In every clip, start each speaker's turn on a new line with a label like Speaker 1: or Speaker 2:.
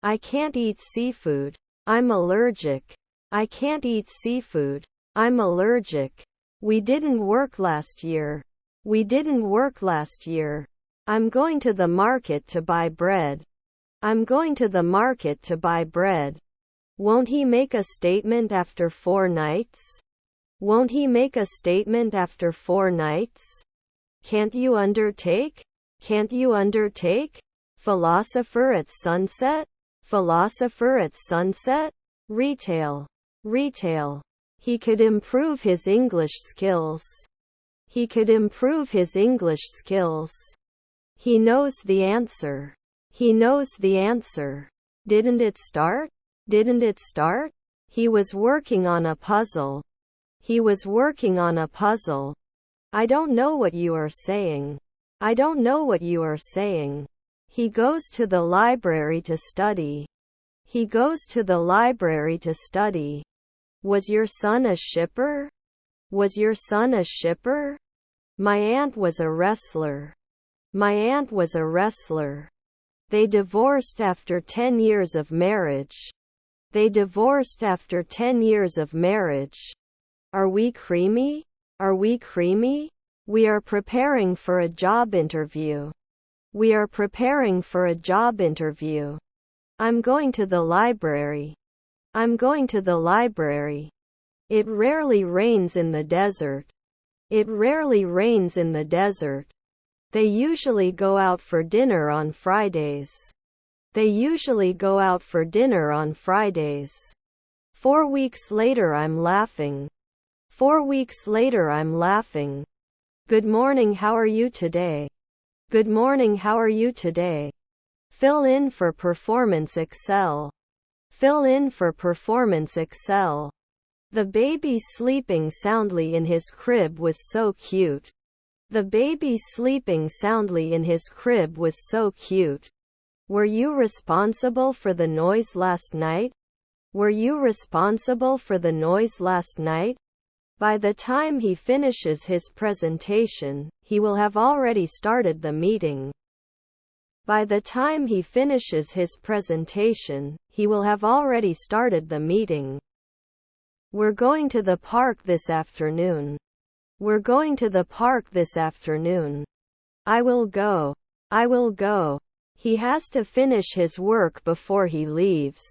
Speaker 1: I can't eat seafood. I'm allergic. I can't eat seafood. I'm allergic. We didn't work last year. We didn't work last year. I'm going to the market to buy bread. I'm going to the market to buy bread. Won't he make a statement after 4 nights? Won't he make a statement after 4 nights? Can't you undertake? Can't you undertake? Philosopher at sunset? Philosopher at sunset? Retail. Retail. He could improve his English skills. He could improve his English skills. He knows the answer. He knows the answer. Didn't it start? Didn't it start? He was working on a puzzle. He was working on a puzzle. I don't know what you are saying. I don't know what you are saying. He goes to the library to study. He goes to the library to study. Was your son a shipper? Was your son a shipper? My aunt was a wrestler. My aunt was a wrestler. They divorced after 10 years of marriage. They divorced after 10 years of marriage. Are we creamy? Are we creamy? We are preparing for a job interview. We are preparing for a job interview. I'm going to the library. I'm going to the library. It rarely rains in the desert. It rarely rains in the desert. They usually go out for dinner on Fridays. They usually go out for dinner on Fridays. 4 weeks later I'm laughing. 4 weeks later I'm laughing. Good morning, how are you today? Good morning, how are you today? Fill in for performance Excel. Fill in for performance Excel. The baby sleeping soundly in his crib was so cute. The baby sleeping soundly in his crib was so cute. Were you responsible for the noise last night? Were you responsible for the noise last night? By the time he finishes his presentation, he will have already started the meeting. By the time he finishes his presentation, he will have already started the meeting. We're going to the park this afternoon. We're going to the park this afternoon. I will go. I will go. He has to finish his work before he leaves.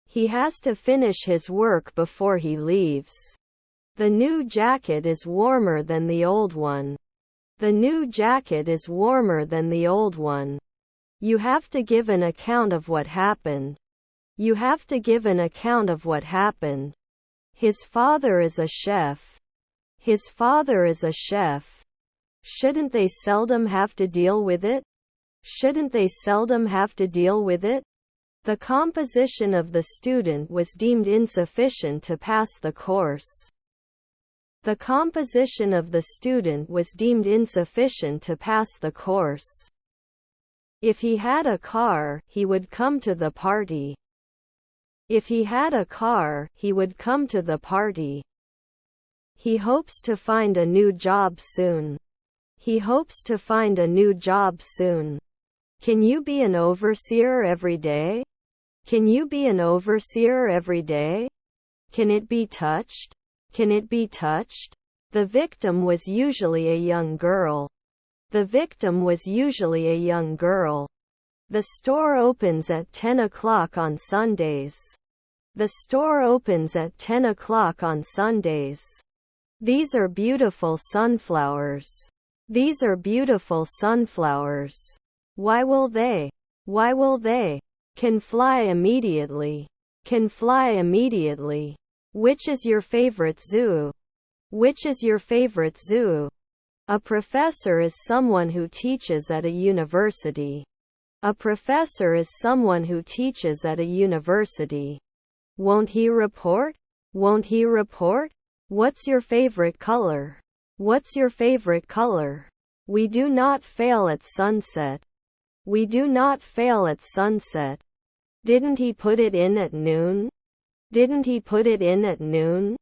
Speaker 1: He has to finish his work before he leaves. The new jacket is warmer than the old one. The new jacket is warmer than the old one. You have to give an account of what happened. You have to give an account of what happened. His father is a chef. His father is a chef. Shouldn't they seldom have to deal with it? Shouldn't they seldom have to deal with it? The composition of the student was deemed insufficient to pass the course. The composition of the student was deemed insufficient to pass the course. If he had a car, he would come to the party. If he had a car, he would come to the party. He hopes to find a new job soon. He hopes to find a new job soon. Can you be an overseer every day? Can you be an overseer every day? Can it be touched? Can it be touched? The victim was usually a young girl. The victim was usually a young girl. The store opens at 10 o'clock on Sundays. The store opens at 10 o'clock on Sundays. These are beautiful sunflowers. These are beautiful sunflowers. Why will they? Why will they? Can fly immediately. Can fly immediately. Which is your favorite zoo? Which is your favorite zoo? A professor is someone who teaches at a university. A professor is someone who teaches at a university. Won't he report? Won't he report? What's your favorite color? What's your favorite color? We do not fail at sunset. We do not fail at sunset. Didn't he put it in at noon? Didn't he put it in at noon?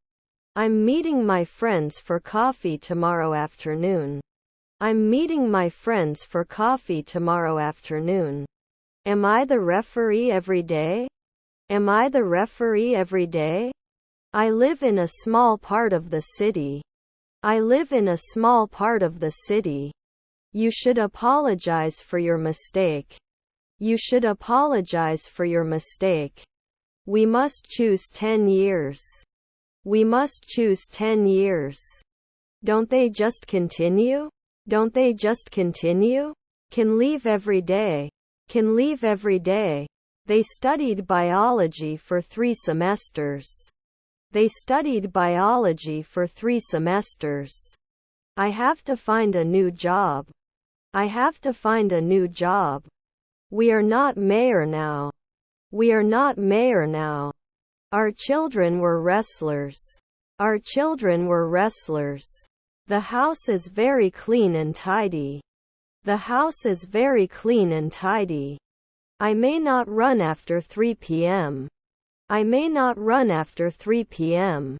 Speaker 1: I'm meeting my friends for coffee tomorrow afternoon. I'm meeting my friends for coffee tomorrow afternoon. Am I the referee every day? Am I the referee every day? I live in a small part of the city. I live in a small part of the city. You should apologize for your mistake. You should apologize for your mistake. We must choose 10 years. We must choose 10 years. Don't they just continue? Don't they just continue? Can leave every day. Can leave every day. They studied biology for 3 semesters. They studied biology for 3 semesters. I have to find a new job. I have to find a new job. We are not mayor now. We are not mayor now. Our children were wrestlers. Our children were wrestlers. The house is very clean and tidy. The house is very clean and tidy. I may not run after 3 p.m. I may not run after 3 p.m.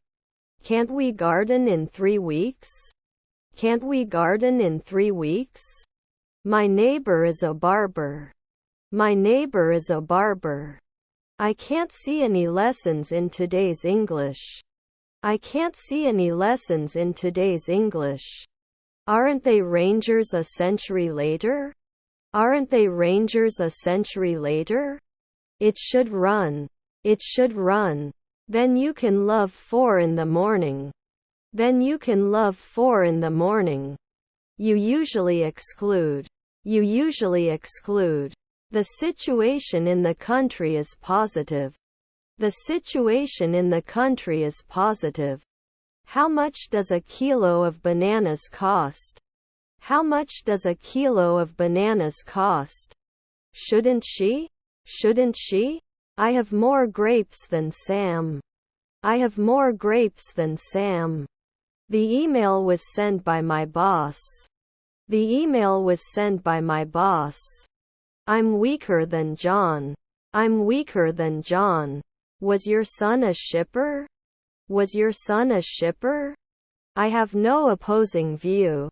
Speaker 1: Can't we garden in 3 weeks? Can't we garden in 3 weeks? My neighbor is a barber. My neighbor is a barber. I can't see any lessons in today's English. I can't see any lessons in today's English. Aren't they Rangers a century later? Aren't they Rangers a century later? It should run. It should run. Then you can love 4 in the morning. Then you can love 4 in the morning. You usually exclude. You usually exclude. The situation in the country is positive. The situation in the country is positive. How much does a kilo of bananas cost? How much does a kilo of bananas cost? Shouldn't she? Shouldn't she? I have more grapes than Sam. I have more grapes than Sam. The email was sent by my boss. The email was sent by my boss. I'm weaker than John. I'm weaker than John. Was your son a shipper? Was your son a shipper? I have no opposing view.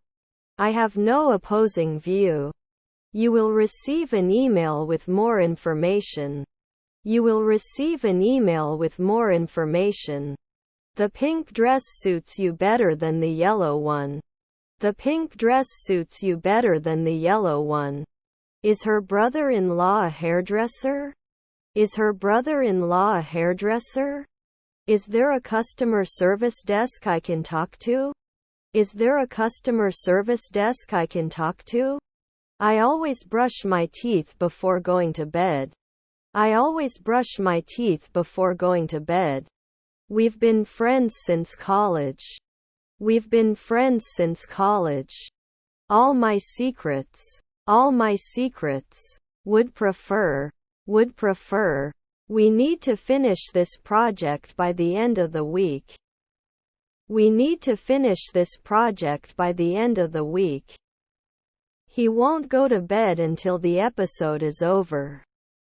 Speaker 1: I have no opposing view. You will receive an email with more information. You will receive an email with more information. The pink dress suits you better than the yellow one. The pink dress suits you better than the yellow one. Is her brother-in-law a hairdresser? Is her brother-in-law a hairdresser? Is there a customer service desk I can talk to? Is there a customer service desk I can talk to? I always brush my teeth before going to bed. I always brush my teeth before going to bed. We've been friends since college. We've been friends since college. All my secrets. All my secrets. Would prefer. Would prefer. We need to finish this project by the end of the week. We need to finish this project by the end of the week. He won't go to bed until the episode is over.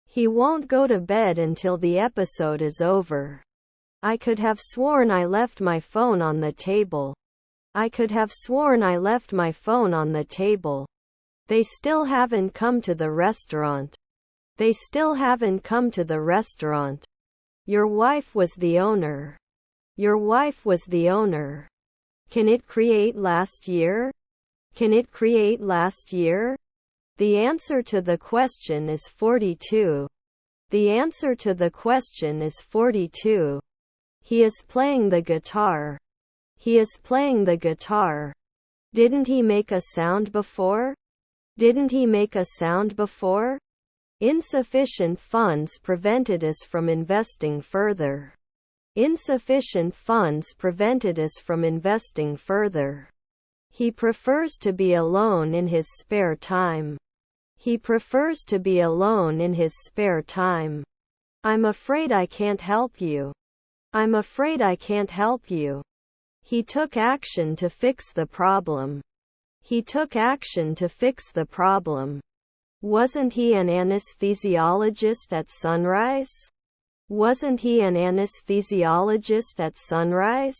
Speaker 1: He won't go to bed until the episode is over. I could have sworn I left my phone on the table. I could have sworn I left my phone on the table. They still haven't come to the restaurant. They still haven't come to the restaurant. Your wife was the owner. Your wife was the owner. Can it create last year? Can it create last year? The answer to the question is 42. The answer to the question is 42. He is playing the guitar. He is playing the guitar. Didn't he make a sound before? Didn't he make a sound before? Insufficient funds prevented us from investing further. Insufficient funds prevented us from investing further. He prefers to be alone in his spare time. He prefers to be alone in his spare time. I'm afraid I can't help you. I'm afraid I can't help you. He took action to fix the problem. He took action to fix the problem. Wasn't he an anesthesiologist at Sunrise? Wasn't he an anesthesiologist at Sunrise?